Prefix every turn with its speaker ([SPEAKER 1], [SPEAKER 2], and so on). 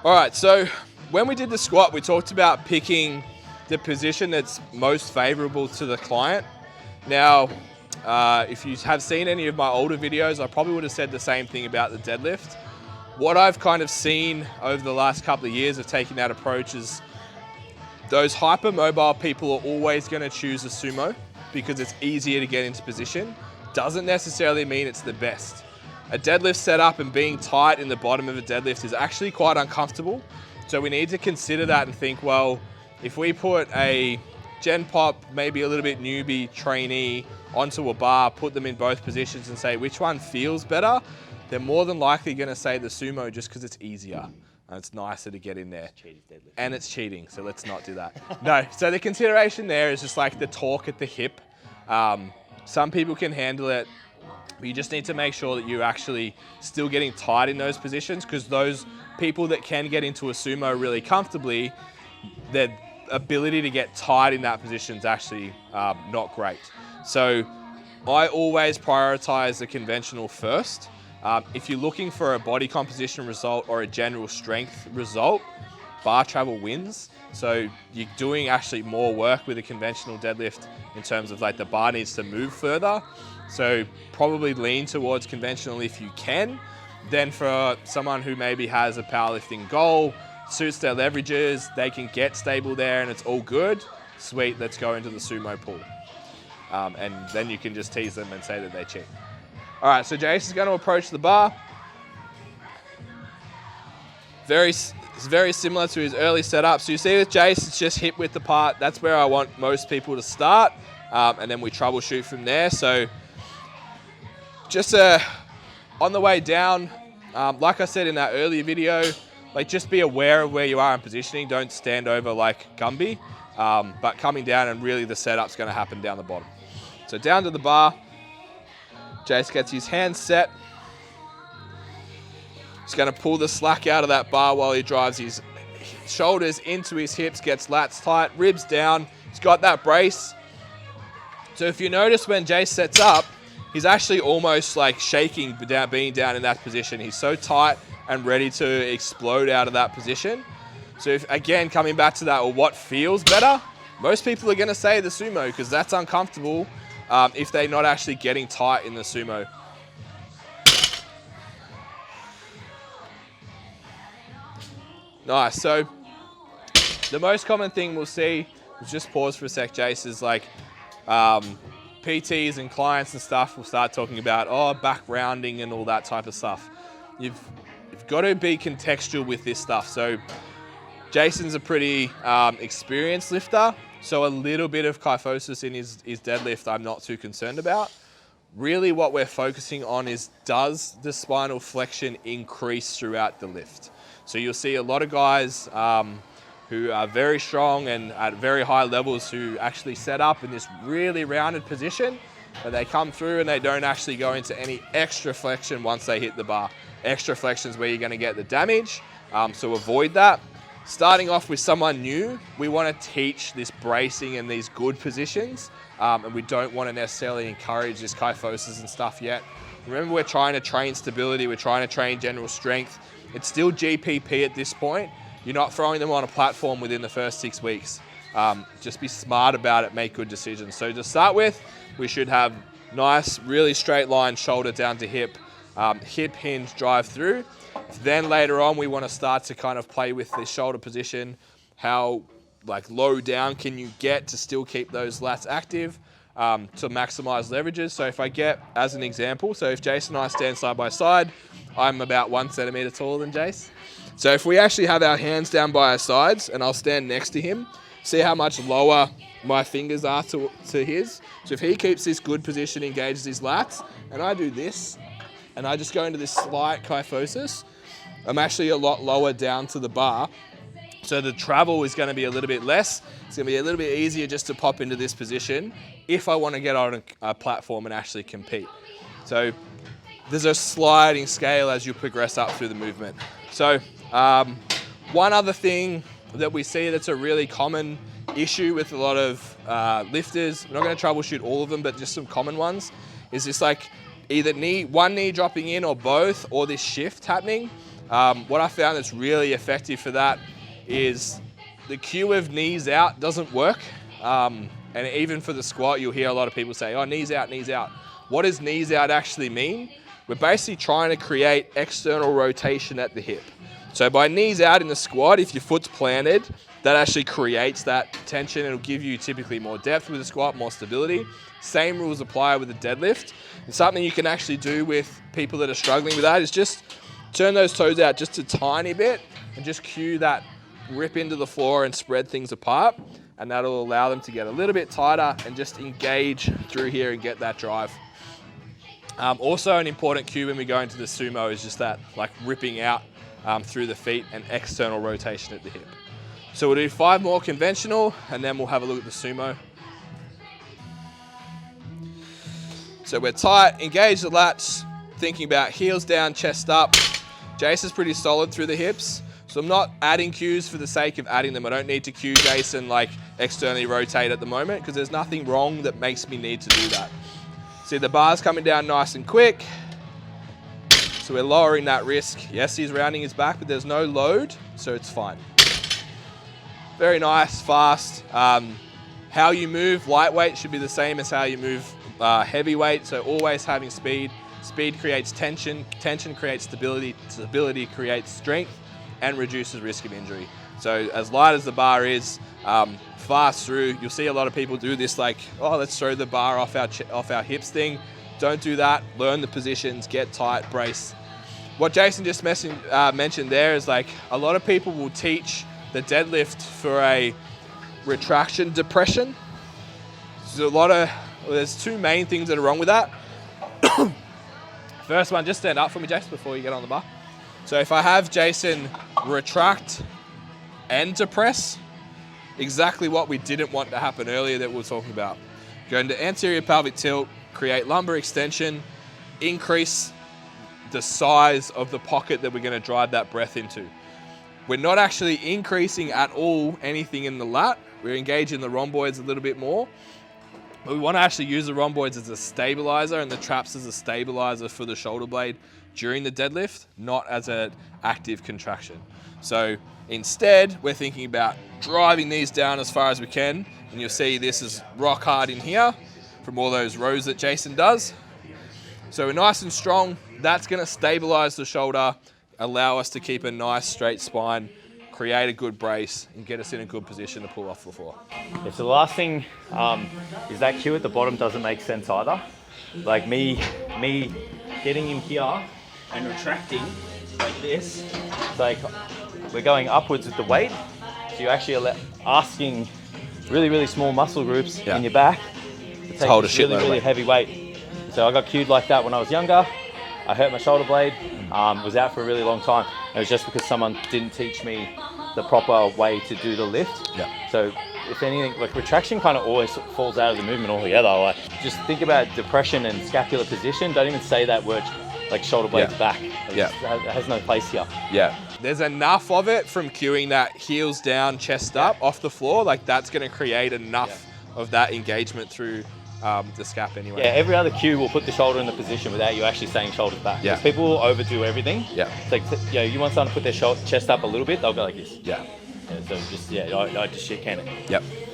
[SPEAKER 1] All right, so when we did the squat, we talked about picking the position that's most favorable to the client. Now, if you have seen any of my older videos, I probably would have said the same thing about the deadlift. What I've kind of seen over the last couple of years of taking that approach is those hypermobile people are always going to choose a sumo because it's easier to get into position. Doesn't necessarily mean it's the best. A deadlift setup and being tight in the bottom of a deadlift is actually quite uncomfortable. So we need to consider that and think, well, if we put a gen pop, maybe a little bit newbie trainee onto a bar, put them in both positions and say which one feels better, they're more than likely going to say the sumo just because it's easier and it's nicer to get in there. And it's cheating, so let's not do that. No, so the consideration there is just like the torque at the hip. Some people can handle it, but you just need to make sure that you're actually still getting tight in those positions, because those people that can get into a sumo really comfortably, their ability to get tight in that position is actually not great. So I always prioritize the conventional first. If you're looking for a body composition result or a general strength result, bar travel wins. So you're doing actually more work with a conventional deadlift in terms of like the bar needs to move further. So probably lean towards conventional if you can. Then for someone who maybe has a powerlifting goal, suits their leverages, they can get stable there and it's all good. Sweet, let's go into the sumo pool. And then you can just tease them and say that they cheat. All right, so Jason's going to approach the bar. It's very similar to his early setup. So you see with Jace, it's just hip width apart. That's where I want most people to start. And then we troubleshoot from there. So just on the way down, like I said in that earlier video, like just be aware of where you are in positioning. Don't stand over like Gumby, but coming down and really the setup's going to happen down the bottom. So down to the bar, Jace gets his hands set. He's going to pull the slack out of that bar while he drives his shoulders into his hips, gets lats tight, ribs down. He's got that brace. So if you notice when Jace sets up, he's actually almost like shaking being down in that position. He's so tight and ready to explode out of that position. So if, again, coming back to that, or what feels better, most people are going to say the sumo because that's uncomfortable if they're not actually getting tight in the sumo. Nice. So the most common thing we'll see, just pause for a sec, Jace, is like PTs and clients and stuff will start talking about, back rounding and all that type of stuff. You've got to be contextual with this stuff. So Jason's a pretty experienced lifter, so a little bit of kyphosis in his deadlift I'm not too concerned about. Really what we're focusing on is, does the spinal flexion increase throughout the lift? So you'll see a lot of guys who are very strong and at very high levels who actually set up in this really rounded position, but they come through and they don't actually go into any extra flexion once they hit the bar. Extra flexion is where you're going to get the damage, so avoid that. Starting off with someone new, we want to teach this bracing and these good positions, and we don't want to necessarily encourage this kyphosis and stuff yet. Remember, we're trying to train stability, we're trying to train general strength. It's still GPP at this point. You're not throwing them on a platform within the first 6 weeks. Just be smart about it, make good decisions. So to start with, we should have nice, really straight line, shoulder down to hip, hip hinge drive through. Then later on, we want to start to kind of play with the shoulder position. How like low down can you get to still keep those lats active to maximize leverages? So if I get, as an example, so if Jason and I stand side by side, I'm about 1 centimeter taller than Jace. So if we actually have our hands down by our sides and I'll stand next to him, see how much lower my fingers are to his. So if he keeps this good position, engages his lats, and I do this, and I just go into this slight kyphosis, I'm actually a lot lower down to the bar. So the travel is going to be a little bit less. It's going to be a little bit easier just to pop into this position if I want to get on a platform and actually compete. So there's a sliding scale as you progress up through the movement. So one other thing that we see that's a really common issue with a lot of lifters, I'm not going to troubleshoot all of them, but just some common ones, is this like either one knee dropping in or both, or this shift happening. What I found that's really effective for that is the cue of knees out doesn't work. And even for the squat, you'll hear a lot of people say, oh, knees out, knees out. What does knees out actually mean? We're basically trying to create external rotation at the hip. So by knees out in the squat, if your foot's planted, that actually creates that tension. It'll give you typically more depth with the squat, more stability. Same rules apply with the deadlift. And something you can actually do with people that are struggling with that is just turn those toes out just a tiny bit and just cue that rip into the floor and spread things apart. And that'll allow them to get a little bit tighter and just engage through here and get that drive. Also an important cue when we go into the sumo is just that like ripping out through the feet and external rotation at the hip. So we'll do 5 more conventional and then we'll have a look at the sumo. So we're tight, engage the lats, thinking about heels down, chest up. Jason's pretty solid through the hips. So I'm not adding cues for the sake of adding them. I don't need to cue Jason like externally rotate at the moment because there's nothing wrong that makes me need to do that. See the bar's coming down nice and quick. So we're lowering that risk. Yes, he's rounding his back, but there's no load, so it's fine. Very nice, fast. How you move lightweight should be the same as how you move heavyweight. So always having speed. Speed creates tension. Tension creates stability. Stability creates strength and reduces risk of injury. So as light as the bar is, fast through. You'll see a lot of people do this like, oh, let's throw the bar off our hips thing. Don't do that. Learn the positions, get tight, brace. What Jason just mentioned there is like a lot of people will teach the deadlift for a retraction depression. There's 2 main things that are wrong with that. First one, just stand up for me, Jason, before you get on the bar. So if I have Jason retract and depress, exactly what we didn't want to happen earlier that we were talking about. Go into anterior pelvic tilt, create lumbar extension, increase the size of the pocket that we're going to drive that breath into. We're not actually increasing at all anything in the lat. We're engaging the rhomboids a little bit more. But we want to actually use the rhomboids as a stabilizer and the traps as a stabilizer for the shoulder blade during the deadlift, not as an active contraction. So instead, we're thinking about driving these down as far as we can. And you'll see this is rock hard in here from all those rows that Jason does. So we're nice and strong. That's going to stabilize the shoulder, allow us to keep a nice straight spine, create a good brace, and get us in a good position to pull off the floor.
[SPEAKER 2] Yeah, so the last thing is that cue at the bottom doesn't make sense either. Like me getting in here and retracting like this. It's like we're going upwards with the weight. So you're actually asking really, really small muscle groups in your back to take
[SPEAKER 1] hold a
[SPEAKER 2] really, really heavy weight. So I got cued like that when I was younger. I hurt my shoulder blade, was out for a really long time. It was just because someone didn't teach me the proper way to do the lift.
[SPEAKER 1] Yeah.
[SPEAKER 2] So if anything, like retraction kind of always falls out of the movement altogether. Like just think about depression and scapular position. Don't even say that word, like shoulder blades back. It has no place here.
[SPEAKER 1] Yeah. There's enough of it from cueing that heels down, chest up off the floor. Like that's going to create enough of that engagement through the scap anyway.
[SPEAKER 2] Yeah, every other cue will put the shoulder in the position without you actually saying shoulders back.
[SPEAKER 1] Yeah.
[SPEAKER 2] Because people will overdo everything.
[SPEAKER 1] Yeah.
[SPEAKER 2] It's like, you want someone to put their chest up a little bit, they'll go like this.
[SPEAKER 1] Yeah.
[SPEAKER 2] So just, I just shit can it.
[SPEAKER 1] Yep.